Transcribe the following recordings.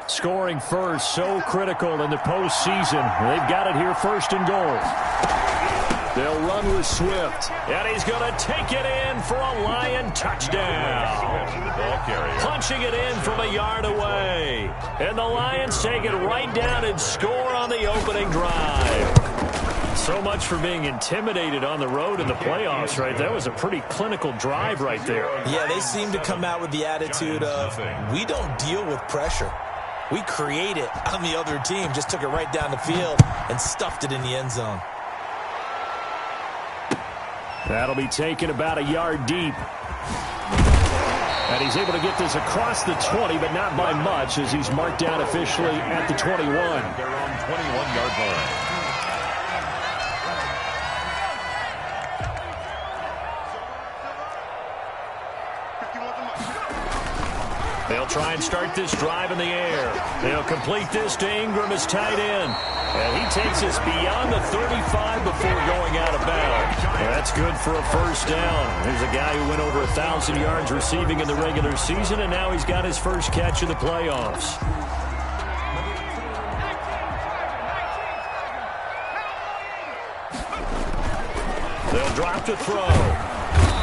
Scoring first, so critical in the postseason. They've got it here, first and goal. They'll run with Swift, and he's going to take it in for a Lion touchdown. Punching it in from a yard away. And the Lions take it right down and score on the opening drive. So much for being intimidated on the road in the playoffs, right? That was a pretty clinical drive right there. Yeah, they seem to come out with the attitude of, we don't deal with pressure. We create it on the other team. Just took it right down the field and stuffed it in the end zone. That'll be taken about a yard deep. And he's able to get this across the 20, but not by much, as he's marked down officially at the 21. Their own 21-yard line. They'll try and start this drive in the air. They'll complete this to Ingram as tight end. And he takes us beyond the 35 before going out of bounds. That's good for a first down. There's a guy who went over 1,000 yards receiving in the regular season, and now he's got his first catch of the playoffs. They'll drop to throw.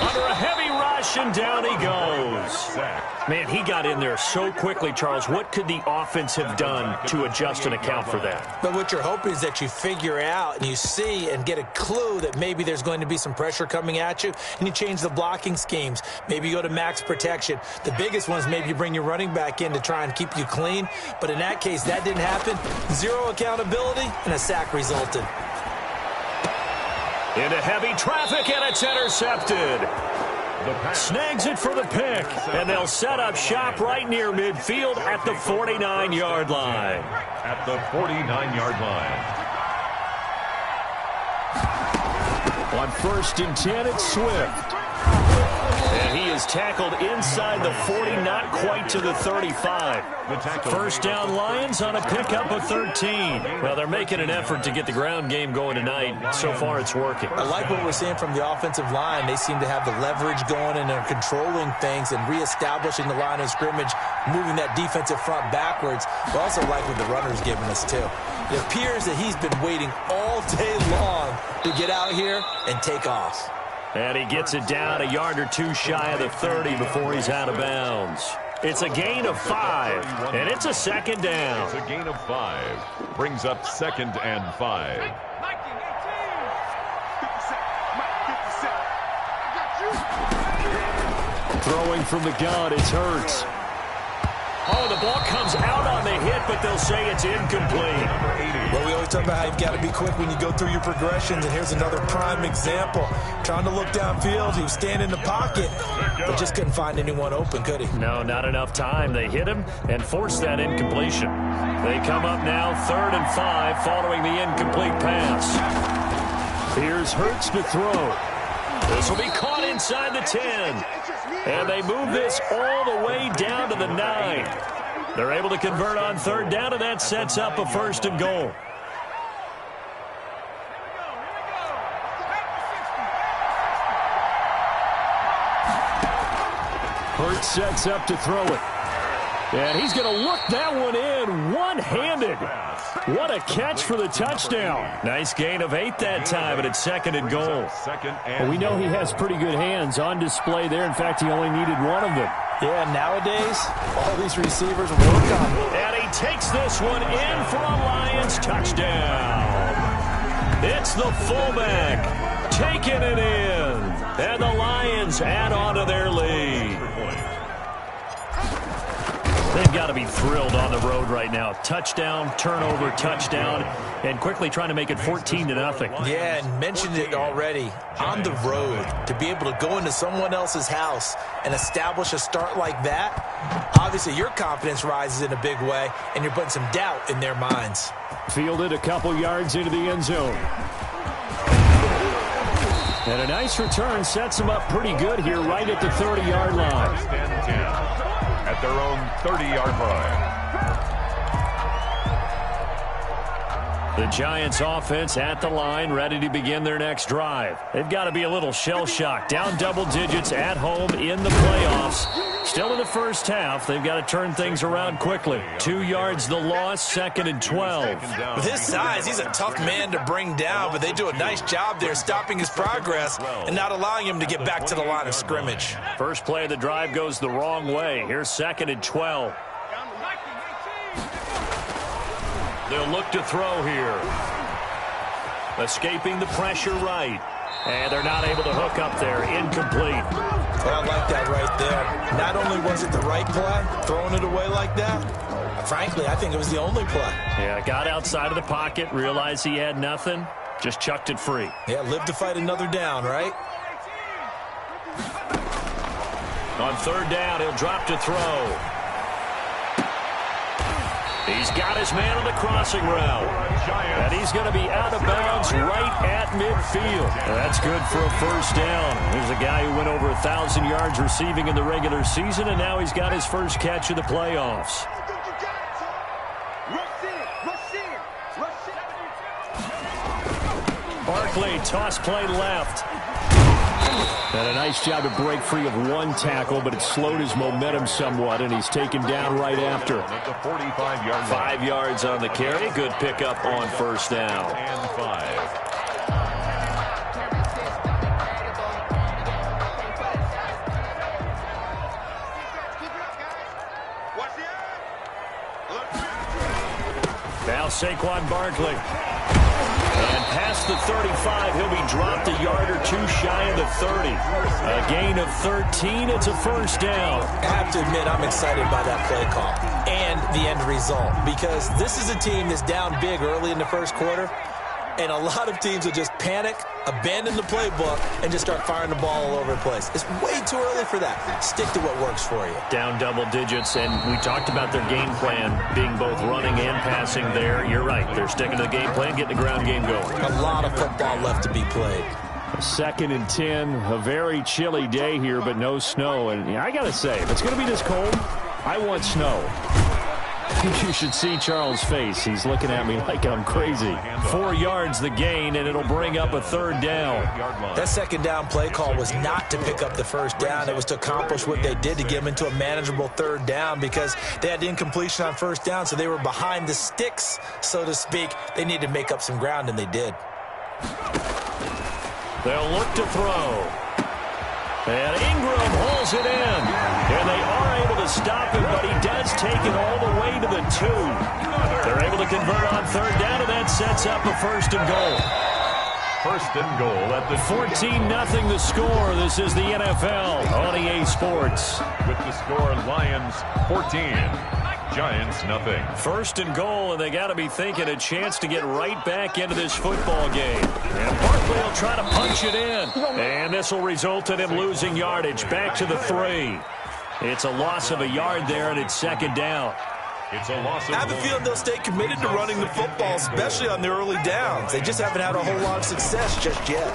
Under a heavy rush, and down he goes. Man, he got in there so quickly, Charles. What could the offense have done to adjust and account for that? But what you're hoping is that you figure out and you see and get a clue that maybe there's going to be some pressure coming at you, and you change the blocking schemes. Maybe you go to max protection. The biggest one is maybe you bring your running back in to try and keep you clean. But in that case, that didn't happen. Zero accountability, and a sack resulted. Into heavy traffic, and it's intercepted. Snags it for the pick, and they'll set up shop right near midfield at the 49-yard line. At the 49-yard line. On first and 10, it's Swift. And he is tackled inside the 40, not quite to the 35. First down Lions on a pickup of 13. Well, they're making an effort to get the ground game going tonight. So far, it's working. I like what we're seeing from the offensive line. They seem to have the leverage going, and they're controlling things and reestablishing the line of scrimmage, moving that defensive front backwards. We also like what the runner's giving us, too. It appears that he's been waiting all day long to get out here and take off. And he gets it down a yard or two shy of the 30 before he's out of bounds. It's a gain of 5, and it's a second down. It's a gain of 5. Brings up 2nd and 5. Throwing from the gun, it's Hurts. Oh, the ball comes out on the hit, but they'll say it's incomplete. Well, we always talk about how you've got to be quick when you go through your progressions, and here's another prime example. Trying to look downfield, he was standing in the pocket, but just couldn't find anyone open, could he? No, not enough time. They hit him and forced that incompletion. They come up now 3rd and 5 following the incomplete pass. Here's Hurts to throw. This will be caught inside the 10. And they move this all the way down to the 9. They're able to convert on 3rd down, and that sets up a 1st and goal. Hurts sets up to throw it. And he's going to look that one in one-handed. What a catch for the touchdown. Nice gain of 8 that time, and it's 2nd and goal. Well, we know he has pretty good hands on display there. In fact, he only needed one of them. Yeah, nowadays, all these receivers work on him. And he takes this one in for a Lions touchdown. It's the fullback taking it in. And the Lions add on to their lead. They've got to be thrilled on the road right now. Touchdown, turnover, touchdown, and quickly trying to make it 14-0. Yeah, and mentioned it already. On the road, to be able to go into someone else's house and establish a start like that, obviously your confidence rises in a big way, and you're putting some doubt in their minds. Fielded a couple yards into the end zone. And a nice return sets them up pretty good here right at the 30-yard line. At their own 30-yard line. The Giants offense at the line, ready to begin their next drive. They've got to be a little shell-shocked. Down double digits at home in the playoffs. Still in the first half, they've got to turn things around quickly. 2 yards the loss, 2nd and 12. With his size, he's a tough man to bring down, but they do a nice job there stopping his progress and not allowing him to get back to the line of scrimmage. First play of the drive goes the wrong way. Here's 2nd and 12. They'll look to throw here. Escaping the pressure right. And they're not able to hook up there. Incomplete. Well, I like that right there. Not only was it the right play, throwing it away like that, frankly, I think it was the only play. Yeah, got outside of the pocket, realized he had nothing, just chucked it free. Yeah, live to fight another down, right? On 3rd down, he'll drop to throw. He's got his man on the crossing route. And he's going to be out of bounds right at midfield. That's good for a first down. There's a guy who went over 1,000 yards receiving in the regular season, and now he's got his first catch of the playoffs. Barkley, toss play left. And a nice job to break free of one tackle, but it slowed his momentum somewhat, and he's taken down right after. 5 yards on the carry. Good pickup on first down. And 5. Now Saquon Barkley. And past the 35, he'll be dropped a yard or two shy of the 30. A gain of 13, it's a first down. I have to admit, I'm excited by that play call and the end result, because this is a team that's down big early in the first quarter, and a lot of teams will just panic, abandon the playbook, and just start firing the ball all over the place. It's way too early for that. Stick to what works for you. Down double digits, and we talked about their game plan being both running and passing there. You're right. They're sticking to the game plan, getting the ground game going. A lot of football left to be played. 2nd and 10, a very chilly day here, but no snow. And I got to say, if it's going to be this cold, I want snow. You should see Charles' face. He's looking at me like I'm crazy. 4 yards the gain, and it'll bring up a 3rd down. That 2nd down play call was not to pick up the first down. It was to accomplish what they did, to get them into a manageable 3rd down, because they had incompletion on first down, so they were behind the sticks, so to speak. They needed to make up some ground, and they did. They'll look to throw. And Ingram hauls it in. And they are able to stop him, but he does take it all the way to the 2. They're able to convert on 3rd down, and that sets up a 1st and goal. 1st and goal at the 14-0 the score. This is the NFL on EA Sports. With the score, Lions 14. Giants, nothing. 1st and goal, and they got to be thinking a chance to get right back into this football game. And Barkley will try to punch it in. And this will result in him losing yardage. Back to the 3. It's a loss of a yard there, and it's 2nd down. It's a loss of I have a feeling they'll stay committed to running the football, especially on the early downs. They just haven't had a whole lot of success just yet.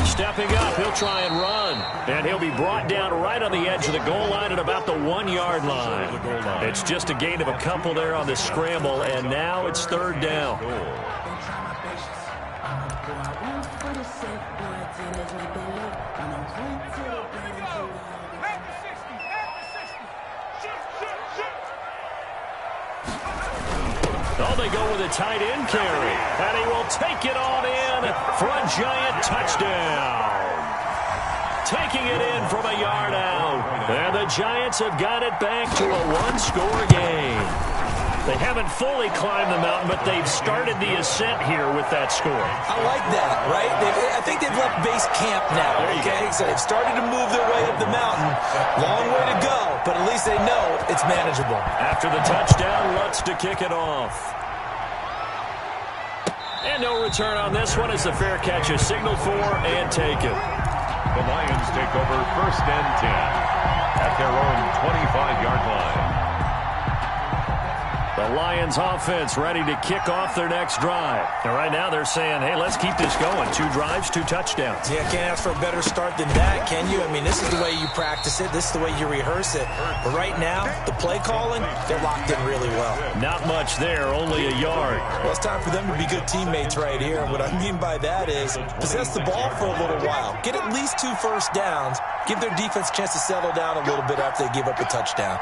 Stepping up, he'll try and run. And he'll be brought down right on the edge of the goal line at about the 1-yard line. It's just a gain of a couple there on the scramble, and now it's 3rd down. Oh, they go with a tight end carry. And he will take it on in for a Giant touchdown. Taking it in from a yard out. And the Giants have got it back to a 1-score game. They haven't fully climbed the mountain, but they've started the ascent here with that score. I like that, right? I think they've left base camp now, okay? So they've started to move their way up the mountain. Long way to go, but at least they know it's manageable. After the touchdown, Lutz to kick it off. And no return on this one as the fair catch is signaled for and taken. The Lions take over 1st and 10 at their own 25-yard line. The The Lions offense ready to kick off their next drive. And right now they're saying, hey, let's keep this going. 2 drives, 2 touchdowns. Yeah, can't ask for a better start than that, can you? I mean, this is the way you practice it. This is the way you rehearse it. But right now, the play calling, they're locked in really well. Not much there, only a yard. Well, it's time for them to be good teammates right here. And what I mean by that is possess the ball for a little while. Get at least 2 first downs. Give their defense a chance to settle down a little bit after they give up a touchdown.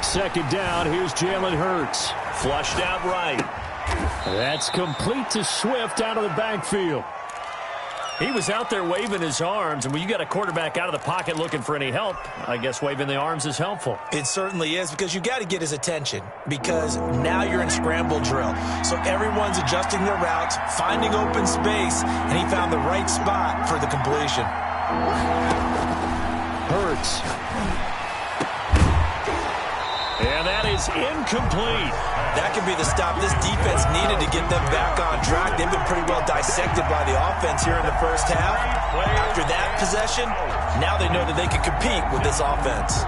Second down, here's Jalen Hurts. Flushed out right. That's complete to Swift out of the backfield. He was out there waving his arms, and when you got a quarterback out of the pocket looking for any help, I guess waving the arms is helpful. It certainly is, because you got to get his attention, because now you're in scramble drill. So everyone's adjusting their routes, finding open space, and he found the right spot for the completion. Hurts. And that is incomplete. That could be the stop this defense needed to get them back on track. They've been pretty well dissected by the offense here in the first half. After that possession, now they know that they can compete with this offense.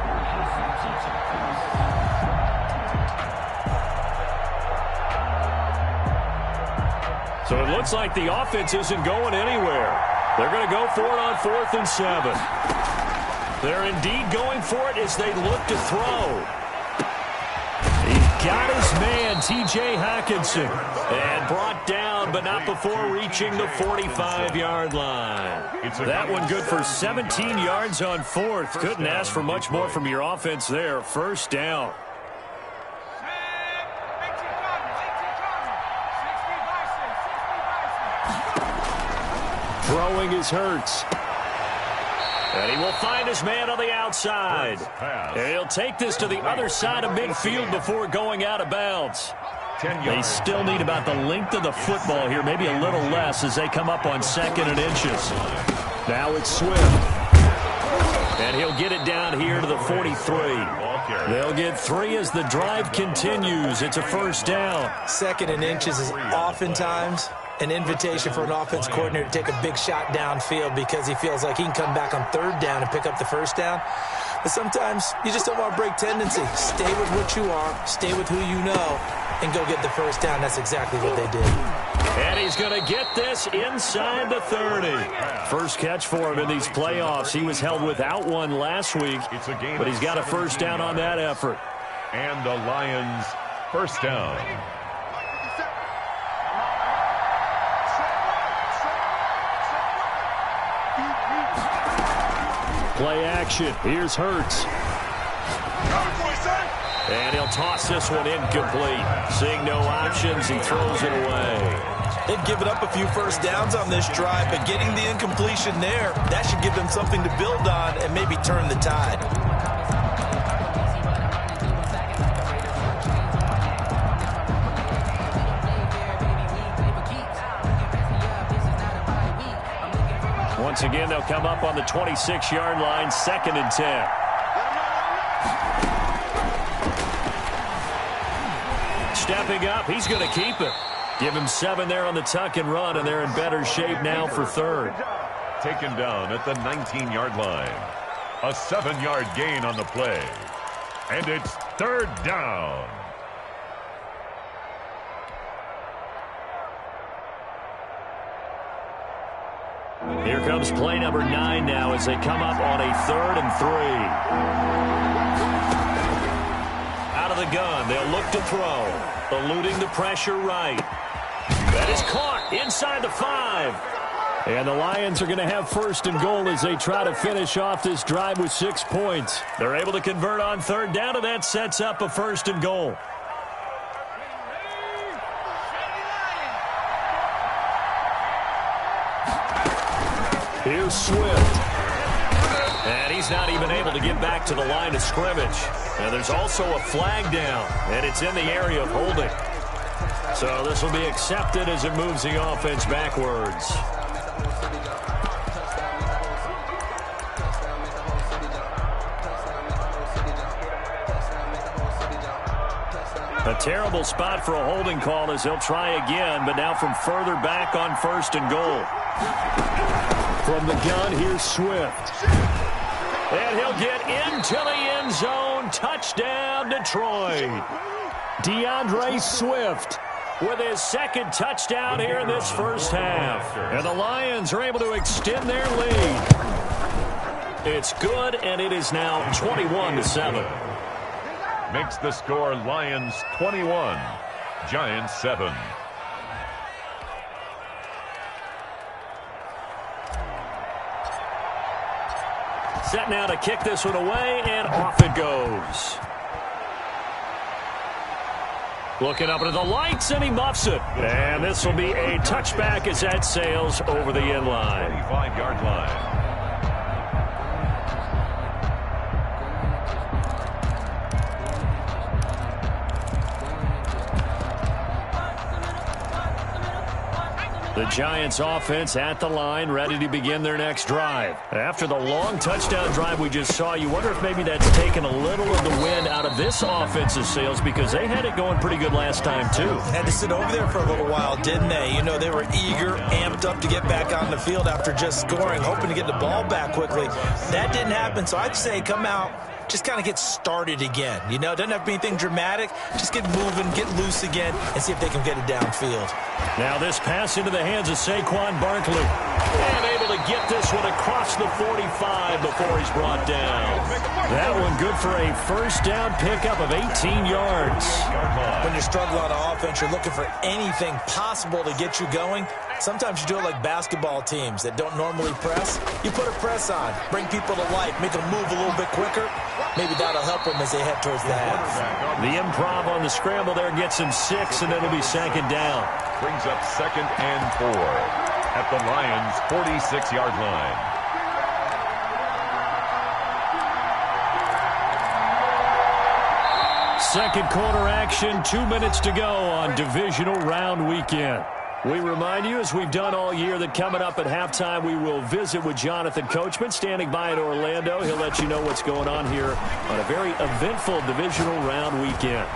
So it looks like the offense isn't going anywhere. They're going to go for it on 4th and 7. They're indeed going for it as they look to throw. Got his man, T.J. Hawkinson, and brought down, but not before reaching the 45-yard line. That one good for 17 yards on 4th. Couldn't ask for much more from your offense there. First down. Throwing is Hurts. And he will find his man on the outside. And he'll take this to the other side of midfield before going out of bounds. They still need about the length of the football here, maybe a little less as they come up on 2nd and inches. Now it's Swift. And he'll get it down here to the 43. They'll get 3 as the drive continues. It's a first down. 2nd and inches is oftentimes an invitation for an offense coordinator to take a big shot downfield because he feels like he can come back on 3rd down and pick up the first down. But sometimes you just don't want to break tendency. Stay with what you are, stay with who you know, and go get the first down. That's exactly what they did. And he's going to get this inside the 30. First catch for him in these playoffs. He was held without one last week, but he's got a first down on that effort. And the Lions first down. Play action. Here's Hurts. And he'll toss this one incomplete. Seeing no options, he throws it away. They've given up a few first downs on this drive, but getting the incompletion there, that should give them something to build on and maybe turn the tide. Once again, they'll come up on the 26-yard line, 2nd and 10. Stepping up, he's going to keep it. Give him 7 there on the tuck and run, and they're in better shape now for 3rd. Taken down at the 19-yard line. A 7-yard gain on the play. And it's 3rd down. Here comes play number 9 now as they come up on a 3rd and 3. Out of the gun, they'll look to throw. Eluding the pressure right. That is caught inside the 5. And the Lions are going to have 1st and goal as they try to finish off this drive with 6 points. They're able to convert on 3rd down, and that sets up a 1st and goal. Here's Swift. And he's not even able to get back to the line of scrimmage. And there's also a flag down, and it's in the area of holding. So this will be accepted as it moves the offense backwards. A terrible spot for a holding call as they'll try again, but now from further back on 1st and goal. From the gun, here's Swift. And he'll get into the end zone. Touchdown, Detroit. DeAndre Swift with his second touchdown here in this first half. And the Lions are able to extend their lead. It's good, and it is now 21-7. Makes the score Lions 21, Giants 7. Set now to kick this one away, and off it goes. Looking up into the lights, and he muffs it. And this will be a touchback as that sails over the end line. 25-yard line. The Giants offense at the line, ready to begin their next drive. After the long touchdown drive we just saw, you wonder if maybe that's taken a little of the wind out of this offensive sails, because they had it going pretty good last time too. Had to sit over there for a little while, didn't they? You know, they were eager, amped up to get back on the field after just scoring, hoping to get the ball back quickly. That didn't happen, so I'd say come out, just kind of get started again. You know, it doesn't have to be anything dramatic. Just get moving, get loose again, and see if they can get it downfield. Now this pass into the hands of Saquon Barkley. And able to get this one across the 45 before he's brought down. That one good for a first down pickup of 18 yards. When you're struggling on offense, you're looking for anything possible to get you going. Sometimes you do it like basketball teams that don't normally press. You put a press on, bring people to life, make them move a little bit quicker. Maybe that'll help them as they head towards the half. The improv on the scramble there gets him 6, and it'll be second down. Brings up 2nd and 4 at the Lions' 46-yard line. Second quarter action, 2 minutes to go on divisional round weekend. We remind you, as we've done all year, that coming up at halftime, we will visit with Jonathan Coachman, standing by in Orlando. He'll let you know what's going on here on a very eventful divisional round weekend.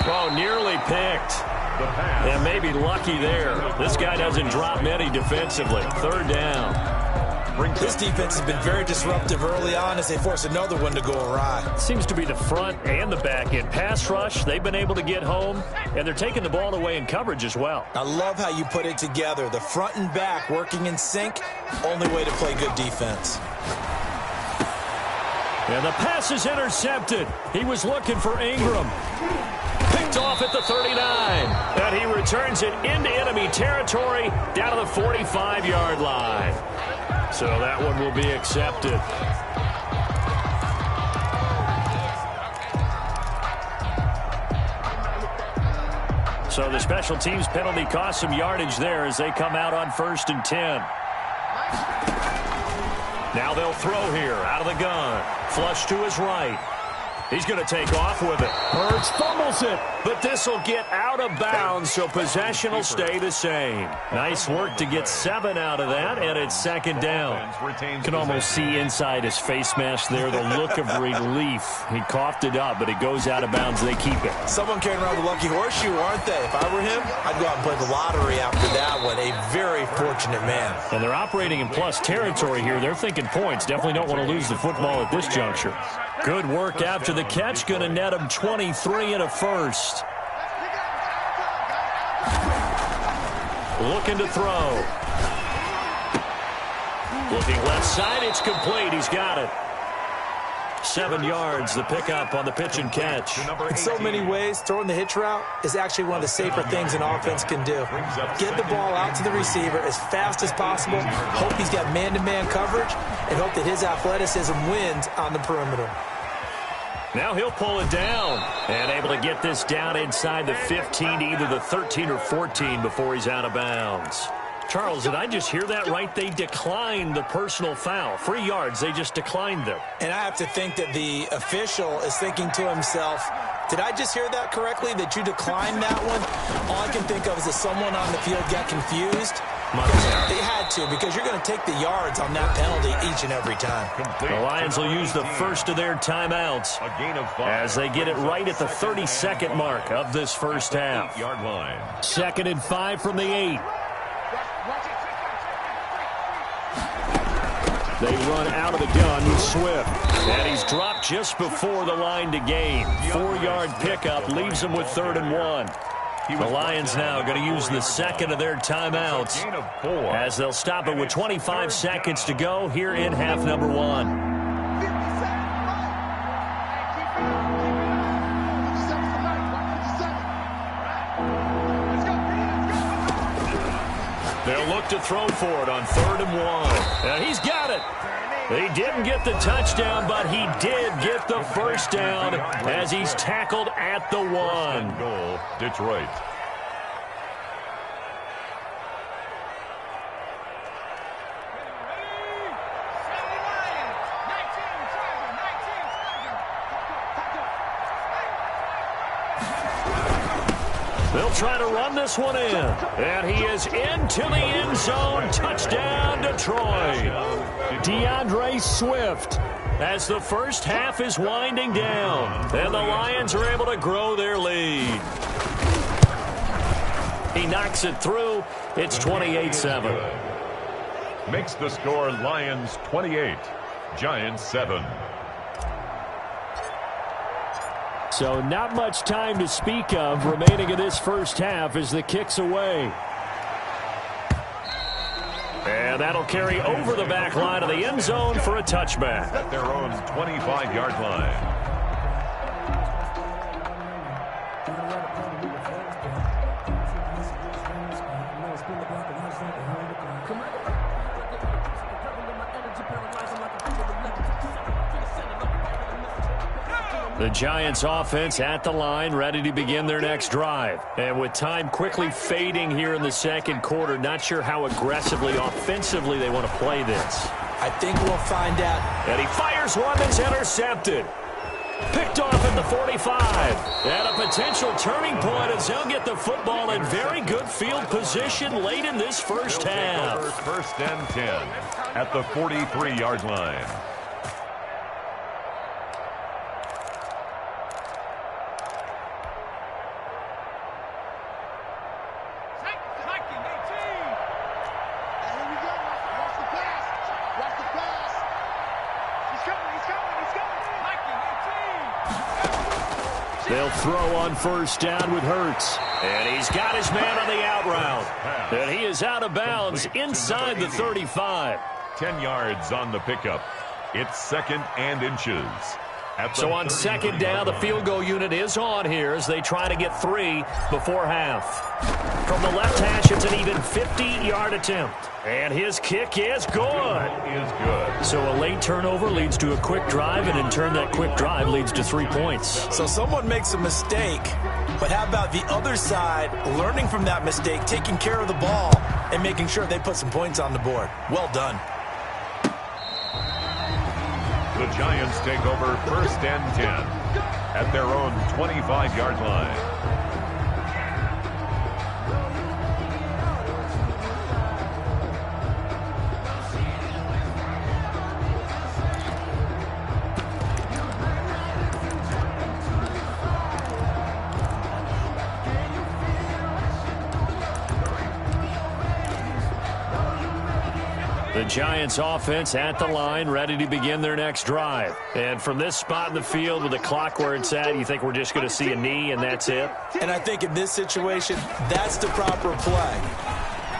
Oh, nearly picked. And maybe lucky there. This guy doesn't drop many defensively. Third down. This defense has been very disruptive early on as they force another one to go awry. Seems to be the front and the back end. Pass rush, they've been able to get home, and they're taking the ball away in coverage as well. I love how you put it together. The front and back working in sync, only way to play good defense. And the pass is intercepted. He was looking for Ingram. Picked off at the 39. And he returns it into enemy territory down to the 45-yard line. So that one will be accepted. So the special teams penalty cost some yardage there as they come out on 1st and 10. Now they'll throw here out of the gun. Flush to his right. He's going to take off with it. Hurts fumbles it, but this will get out of bounds, so possession will stay the same. Nice work to get 7 out of that, and it's second down. Can almost see inside his face mask there the look of relief. He coughed it up, but it goes out of bounds. They keep it. Someone carrying around the lucky horseshoe, aren't they? If I were him, I'd go out and play the lottery after that one. A very fortunate man. And they're operating in plus territory here. They're thinking points. Definitely don't want to lose the football at this juncture. Good work after the catch. Going to net him 23 and a first. Looking to throw. Looking left side. It's complete. He's got it. 7 yards, the pickup on the pitch and catch. In so many ways, throwing the hitch route is actually one of the safer things an offense can do. Get the ball out to the receiver as fast as possible, hope he's got man-to-man coverage, and hope that his athleticism wins on the perimeter. Now he'll pull it down and able to get this down inside the 15 to either the 13 or 14 before he's out of bounds. Charles, did I just hear that right? They declined the personal foul. 3 yards, they just declined them. And I have to think that the official is thinking to himself, did I just hear that correctly, that you declined that one? All I can think of is that someone on the field got confused. They had to, because you're going to take the yards on that penalty each and every time. The Lions will use the first of their timeouts as they get it right at the 32nd mark of this first half. 2nd and 5 from the 8. They run out of the gun with Swift. And he's dropped just before the line to gain. 4-yard pickup leaves them with 3rd and 1. The Lions now going to use the second of their timeouts as they'll stop it with 25 seconds to go here in half number 1. They'll look to throw for it on 3rd and 1. And he's got it. He didn't get the touchdown, but he did get the first down as he's tackled at the 1. Goal, Detroit. They'll try to run this one in. And he is into the end zone. Touchdown, Detroit. DeAndre Swift as the first half is winding down. And the Lions are able to grow their lead. He knocks it through. It's 28-7. Makes the score Lions 28, Giants 7. So not much time to speak of remaining in this first half as the kick's away. And that'll carry over the back line of the end zone for a touchback. At their own 25-yard line. The Giants offense at the line, ready to begin their next drive. And with time quickly fading here in the second quarter, not sure how aggressively, offensively they want to play this. I think we'll find out. And he fires one that's intercepted. Picked off at the 45. And a potential turning point as he'll get the football in very good field position late in this first half. First and 10 at the 43-yard line. They'll throw on first down with Hurts. And he's got his man on the out route. And he is out of bounds inside the 35. 10 yards on the pickup. It's 2nd and inches. So on second down, the field goal unit is on here as they try to get 3 before half. From the left hash, it's an even 50-yard attempt. And his kick is good. So a late turnover leads to a quick drive, and in turn, that quick drive leads to 3 points. So someone makes a mistake, but how about the other side learning from that mistake, taking care of the ball, and making sure they put some points on the board? Well done. The Giants take over first and 10 at their own 25-yard line. The Giants offense at the line, ready to begin their next drive. And from this spot in the field with the clock where it's at, you think we're just going to see a knee and that's it? And I think in this situation, that's the proper play.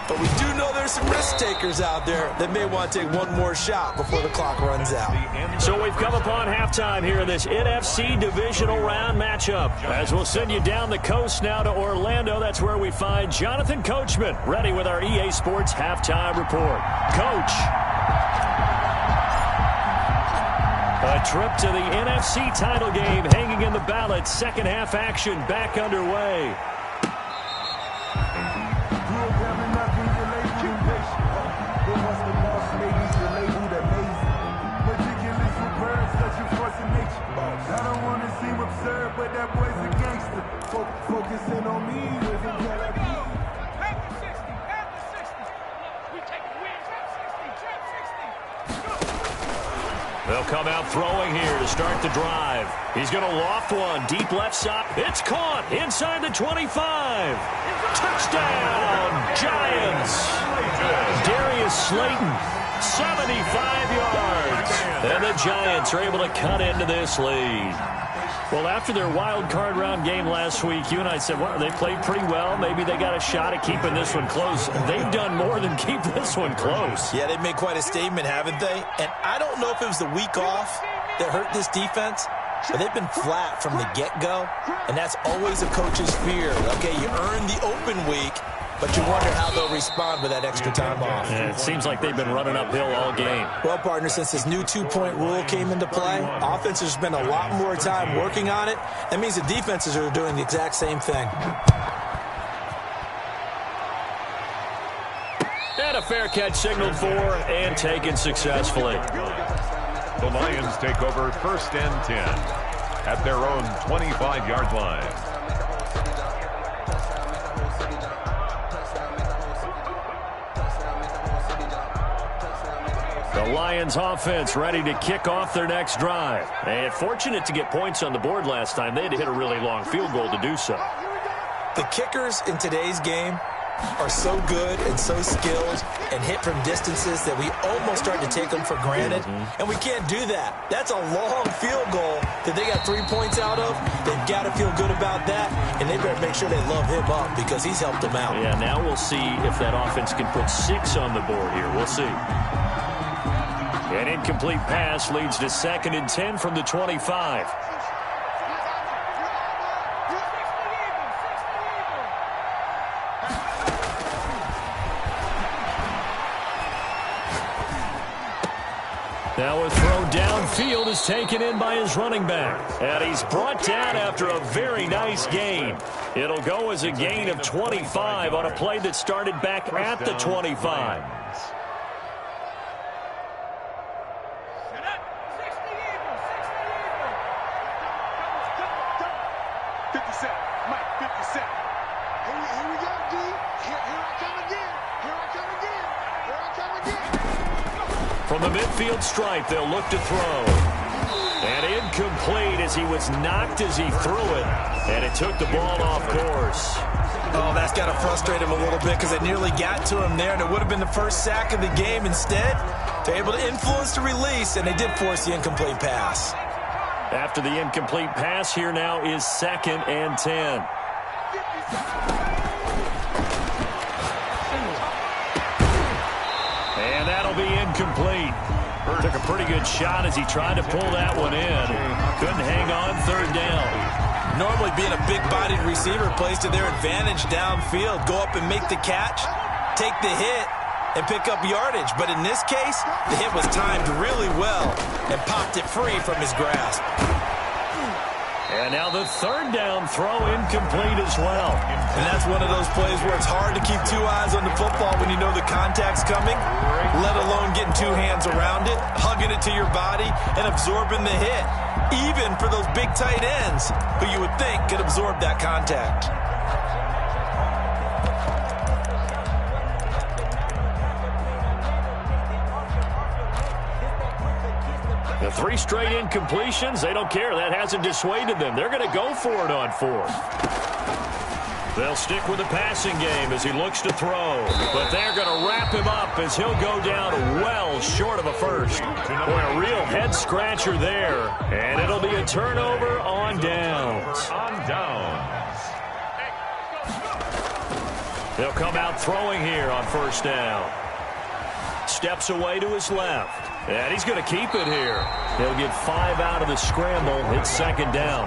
But we do know there's some risk takers out there that may want to take one more shot before the clock runs out. So we've come upon halftime here in this NFC divisional round matchup. As we'll send you down the coast now to Orlando, that's where we find Jonathan Coachman, ready with our EA Sports halftime report. Coach. A trip to the NFC title game hanging in the balance. Second half action back underway. I don't want to seem absurd, but that boy's a gangster. Focusing on me isn't what I do. Back to 60, back to 60. We take it, we trap 60, trap 60. They'll come out throwing here to start the drive. He's going to loft one deep left side. It's caught inside the 25. Touchdown, Giants. Darius Slayton, 75 yards. Giants are able to cut into this lead. Well, after their wild card round game last week, you and I said, well, they played pretty well. Maybe they got a shot at keeping this one close. They've done more than keep this one close. Yeah, they've made quite a statement, haven't they? And I don't know if it was the week off that hurt this defense, but they've been flat from the get-go, and that's always a coach's fear. Okay, you earn the open week, but you wonder how they'll respond with that extra time off. Yeah, it seems like they've been running uphill all game. Well, partner, since this new two-point rule came into play, offenses spend a lot more time working on it. That means the defenses are doing the exact same thing. And a fair catch signaled for and taken successfully. The Lions take over 1st and 10 at their own 25-yard line. The Lions offense ready to kick off their next drive. And fortunate to get points on the board last time. They had to hit a really long field goal to do so. The kickers in today's game are so good and so skilled and hit from distances that we almost start to take them for granted. And we can't do that. That's a long field goal that they got 3 points out of. They've got to feel good about that, and they better make sure they love him up because he's helped them out. Yeah, now we'll see if that offense can put 6 on the board here. We'll see. An incomplete pass leads to 2nd and 10 from the 25. Now a throw downfield is taken in by his running back. And he's brought down after a very nice gain. It'll go as a gain of 25 on a play that started back at the 25. From the midfield stripe, they'll look to throw. And incomplete as he was knocked as he threw it. And it took the ball off course. Oh, that's got to frustrate him a little bit because it nearly got to him there, and it would have been the first sack of the game. Instead, they're able to influence the release, and they did force the incomplete pass. After the incomplete pass, here now is 2nd and 10. And that'll be incomplete. Took a pretty good shot as he tried to pull that one in. Couldn't hang on 3rd down. Normally being a big-bodied receiver plays to their advantage downfield. Go up and make the catch, take the hit, and pick up yardage. But in this case, the hit was timed really well and popped it free from his grasp. And now the 3rd down throw incomplete as well. And that's one of those plays where it's hard to keep 2 eyes on the football when you know the contact's coming, let alone getting 2 hands around it, hugging it to your body, and absorbing the hit. Even for those big tight ends who you would think could absorb that contact. The 3 straight incompletions, they don't care. That hasn't dissuaded them. They're going to go for it on 4th. They'll stick with the passing game as he looks to throw. But they're going to wrap him up as he'll go down well short of a first. Boy, a real head-scratcher there. And it'll be a turnover on downs. They'll come out throwing here on 1st down. Steps away to his left. And he's going to keep it here. He'll get 5 out of the scramble. It's 2nd down.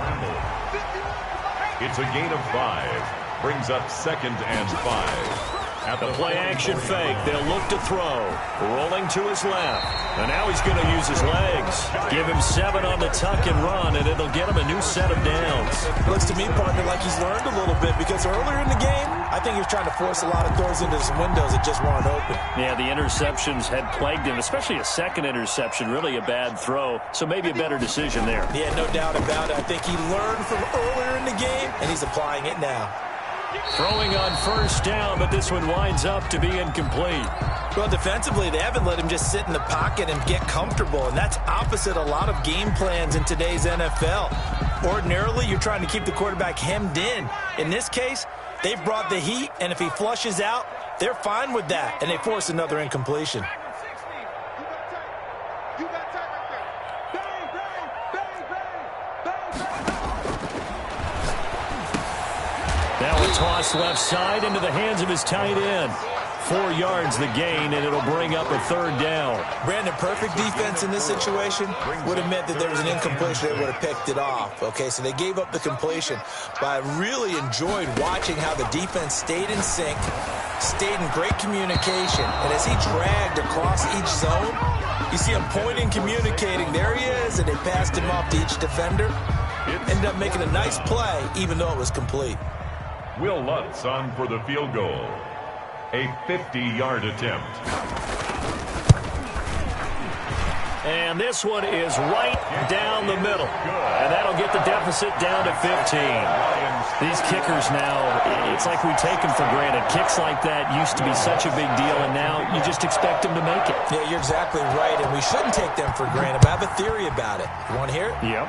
It's a gain of 5. Brings up 2nd and 5. At the play-action fake, they'll look to throw. Rolling to his left. And now he's going to use his legs. Give him 7 on the tuck and run, and it'll get him a new set of downs. Looks to me, partner, like he's learned a little bit because earlier in the game, I think he was trying to force a lot of throws into some windows that just weren't open. Yeah, the interceptions had plagued him, especially a 2nd interception, really a bad throw. So maybe a better decision there. Yeah, no doubt about it. I think he learned from earlier in the game, and he's applying it now. Throwing on 1st down, but this one winds up to be incomplete. Well, defensively, they haven't let him just sit in the pocket and get comfortable, and that's opposite a lot of game plans in today's NFL. Ordinarily, you're trying to keep the quarterback hemmed in. In this case, they've brought the heat, and if he flushes out, they're fine with that, and they force another incompletion. Toss left side into the hands of his tight end. 4 yards the gain, and it'll bring up a third down. Brandon, perfect defense in this situation would have meant that there was an incompletion. They would have picked it off. Okay, so they gave up the completion. But I really enjoyed watching how the defense stayed in sync, stayed in great communication. And as he dragged across each zone, you see him pointing, communicating. There he is, and they passed him off to each defender. Ended up making a nice play, even though it was complete. Will Lutz on for the field goal. A 50-yard attempt. And this one is right down the middle. And that'll get the deficit down to 15. These kickers now, it's like we take them for granted. Kicks like that used to be such a big deal, and now you just expect them to make it. Yeah, you're exactly right, and we shouldn't take them for granted. But I have a theory about it. You want to hear it? Yep.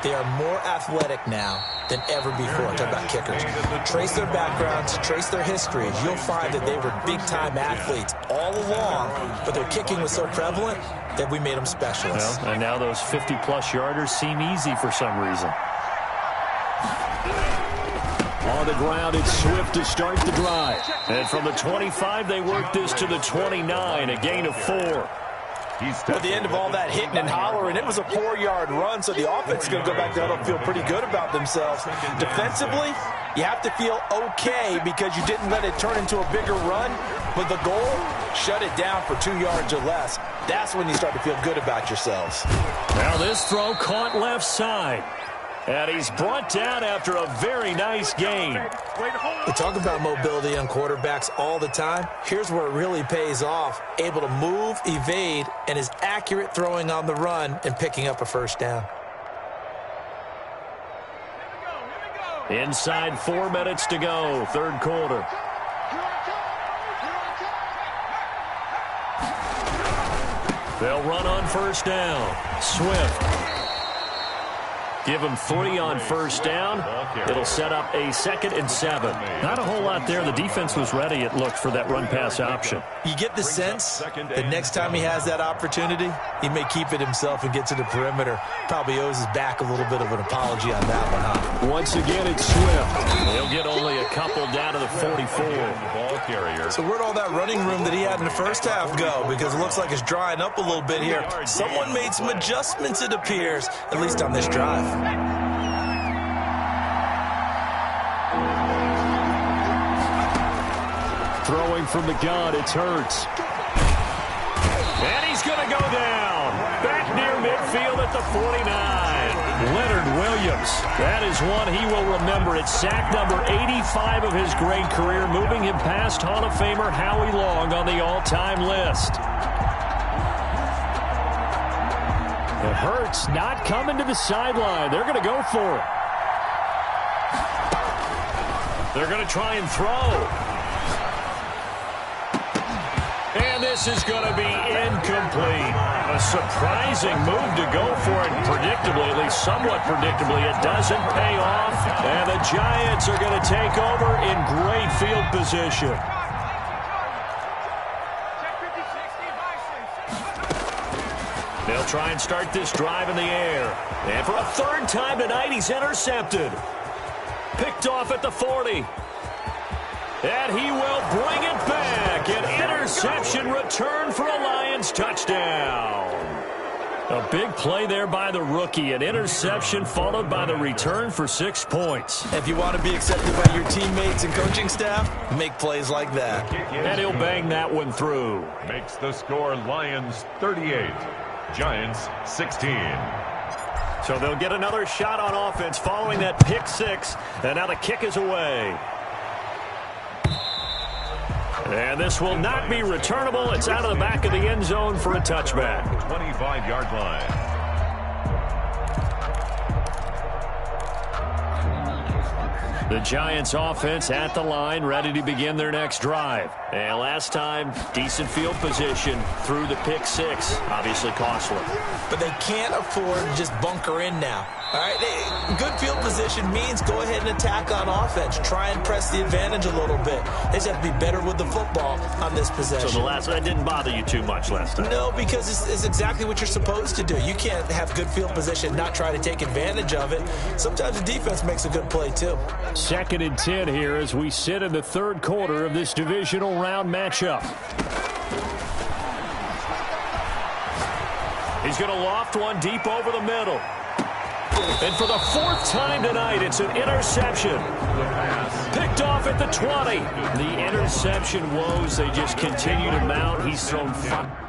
They are more athletic now than ever before. Talk about kickers. Trace their backgrounds, trace their histories. You'll find that they were big-time athletes all along, but their kicking was so prevalent that we made them specialists. Well, and now those 50-plus yarders seem easy for some reason. On the ground, it's Swift to start the drive. And from the 25, they work this to the 29, a gain of 4. At the end of all that hitting and hollering, it was a 4-yard run, so the offense is going to go back down and feel pretty good about themselves. Defensively, you have to feel okay because you didn't let it turn into a bigger run, but the goal, shut it down for 2 yards or less. That's when you start to feel good about yourselves. Now this throw caught left side. And he's brought down after a very nice gain. We talk about mobility on quarterbacks all the time. Here's where it really pays off. Able to move, evade, and is accurate throwing on the run and picking up a first down. Inside 4 minutes to go, third quarter. They'll run on first down. Swift. Give him 3 on first down. It'll set up a 2nd and 7. Not a whole lot there. The defense was ready, it looked, for that run-pass option. You get the sense that next time he has that opportunity, he may keep it himself and get to the perimeter. Probably owes his back a little bit of an apology on that one, huh? Once again, it's Swift. He'll get only a couple down to the 44. So where'd all that running room that he had in the first half go? Because it looks like it's drying up a little bit here. Someone made some adjustments, it appears, at least on this drive. Throwing from the gun, it's Hurts. And he's going to go down. Back near midfield at the 49. Leonard Williams. That is one he will remember. It's sack number 85 of his great career, moving him past Hall of Famer Howie Long on the all-time list. And Hurts not coming to the sideline. They're going to go for it. They're going to try and throw. And this is going to be incomplete. A surprising move to go for it. Predictably, at least somewhat predictably, it doesn't pay off. And the Giants are going to take over in great field position. They'll try and start this drive in the air. And for a 3rd time tonight, he's intercepted. Picked off at the 40. And he will bring it back. An interception return for a Lions touchdown. A big play there by the rookie. An interception followed by the return for 6 points. If you want to be accepted by your teammates and coaching staff, make plays like that. And he'll bang that one through. Makes the score Lions 38, Giants 16. So they'll get another shot on offense following that pick 6. And now the kick is away. And this will not be returnable. It's out of the back of the end zone for a touchback. 25-yard line. The Giants offense at the line, ready to begin their next drive. And last time, decent field position through the pick 6. Obviously costly. But they can't afford to just bunker in now. All right, good field position means go ahead and attack on offense. Try and press the advantage a little bit. They just have to be better with the football on this possession. So that didn't bother you too much last time? No, because it's exactly what you're supposed to do. You can't have good field position, not try to take advantage of it. Sometimes the defense makes a good play, too. 2nd and 10 here as we sit in the third quarter of this divisional round matchup. He's going to loft one deep over the middle. And for the 4th time tonight, it's an interception. Picked off at the 20. The interception woes, they just continue to mount. He's thrown 5.